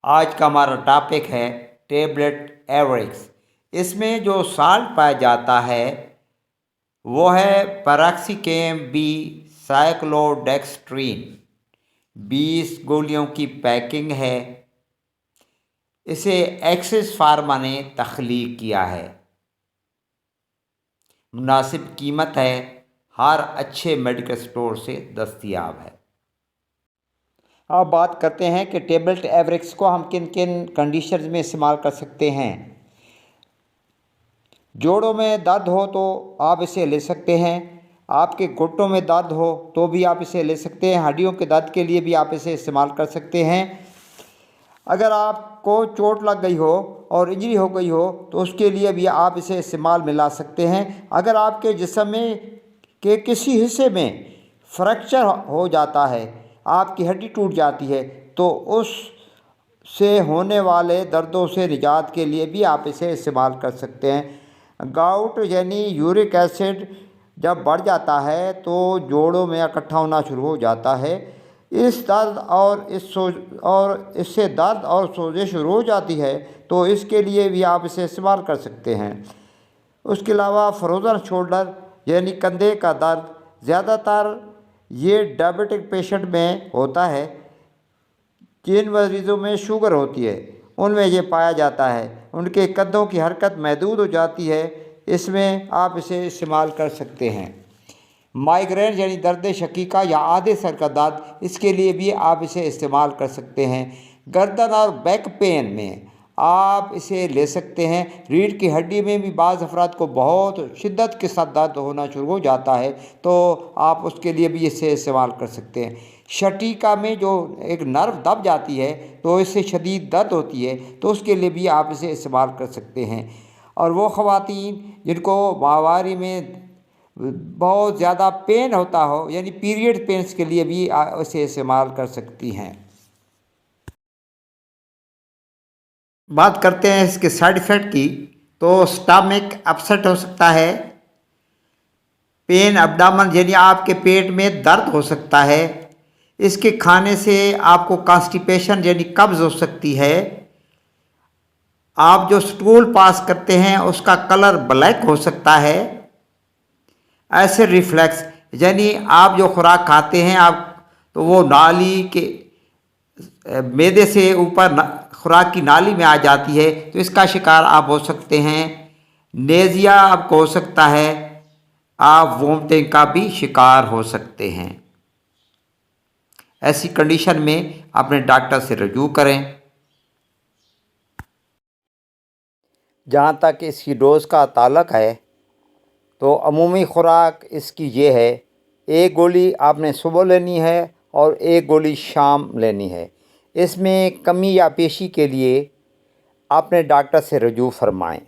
آج کا ہمارا ٹاپک ہے ٹیبلٹ ایورکس۔ اس میں جو سالٹ پایا جاتا ہے وہ ہے پیراکسیکیم بی سائکلوڈیکسٹرین۔ 20 گولیوں کی پیکنگ ہے۔ اسے ایکسس فارما نے تخلیق کیا ہے۔ مناسب قیمت ہے، ہر اچھے میڈیکل اسٹور سے دستیاب ہے۔ اب بات کرتے ہیں کہ ٹیبلٹ ایورکس کو ہم کن کن کنڈیشنز میں استعمال کر سکتے ہیں۔ جوڑوں میں درد ہو تو آپ اسے لے سکتے ہیں۔ آپ کے گھٹنوں میں درد ہو تو بھی آپ اسے لے سکتے ہیں۔ ہڈیوں کے درد کے لیے بھی آپ اسے استعمال کر سکتے ہیں۔ اگر آپ کو چوٹ لگ گئی ہو اور انجری ہو گئی ہو تو اس کے لیے بھی آپ اسے استعمال میں لا سکتے ہیں۔ اگر آپ کے جسم میں کے کسی حصے میں فریکچر ہو جاتا ہے، آپ کی ہڈی ٹوٹ جاتی ہے، تو اس سے ہونے والے دردوں سے نجات کے لیے بھی آپ اسے استعمال کر سکتے ہیں۔ گاؤٹ یعنی یورک ایسڈ جب بڑھ جاتا ہے تو جوڑوں میں اکٹھا ہونا شروع ہو جاتا ہے۔ اس سے درد اور سوجش شروع ہو جاتی ہے، تو اس کے لیے بھی آپ اسے استعمال کر سکتے ہیں۔ اس کے علاوہ فروزن شولڈر یعنی کندھے کا درد، زیادہ تر یہ ڈائبٹک پیشنٹ میں ہوتا ہے۔ جن مریضوں میں شوگر ہوتی ہے ان میں یہ پایا جاتا ہے، ان کے کندھوں کی حرکت محدود ہو جاتی ہے، اس میں آپ اسے استعمال کر سکتے ہیں۔ مائیگرین یعنی درد شقیقہ یا آدھے سر کا درد، اس کے لیے بھی آپ اسے استعمال کر سکتے ہیں۔ گردن اور بیک پین میں آپ اسے لے سکتے ہیں۔ ریڑھ کی ہڈی میں بھی بعض افراد کو بہت شدت کے ساتھ درد ہونا شروع ہو جاتا ہے، تو آپ اس کے لیے بھی اسے استعمال کر سکتے ہیں۔ شٹیکا میں جو ایک نرو دب جاتی ہے تو اس سے شدید درد ہوتی ہے، تو اس کے لیے بھی آپ اسے استعمال کر سکتے ہیں۔ اور وہ خواتین جن کو ماہواری میں بہت زیادہ پین ہوتا ہو یعنی پیریڈ پینس کے لیے بھی اسے استعمال کر سکتی ہیں۔ بات کرتے ہیں اس کے سائیڈ ایفیکٹ کی، تو سٹامک اپسیٹ ہو سکتا ہے، پین ابڈامن یعنی آپ کے پیٹ میں درد ہو سکتا ہے، اس کے کھانے سے آپ کو کانسٹیپیشن یعنی قبض ہو سکتی ہے، آپ جو سٹول پاس کرتے ہیں اس کا کلر بلیک ہو سکتا ہے، ایسڈ ریفلیکس یعنی آپ جو خوراک کھاتے ہیں تو وہ نالی کے معدے سے اوپر خوراک کی نالی میں آ جاتی ہے، تو اس کا شکار آپ ہو سکتے ہیں۔ نیزیا آپ کو ہو سکتا ہے، آپ وومٹنگ کا بھی شکار ہو سکتے ہیں۔ ایسی کنڈیشن میں اپنے ڈاکٹر سے رجوع کریں۔ جہاں تک اس کی ڈوز کا تعلق ہے تو عمومی خوراک اس کی یہ ہے، 1 گولی آپ نے صبح لینی ہے اور 1 گولی شام لینی ہے۔ اس میں کمی یا پیشی کے لیے اپنے ڈاکٹر سے رجوع فرمائیں۔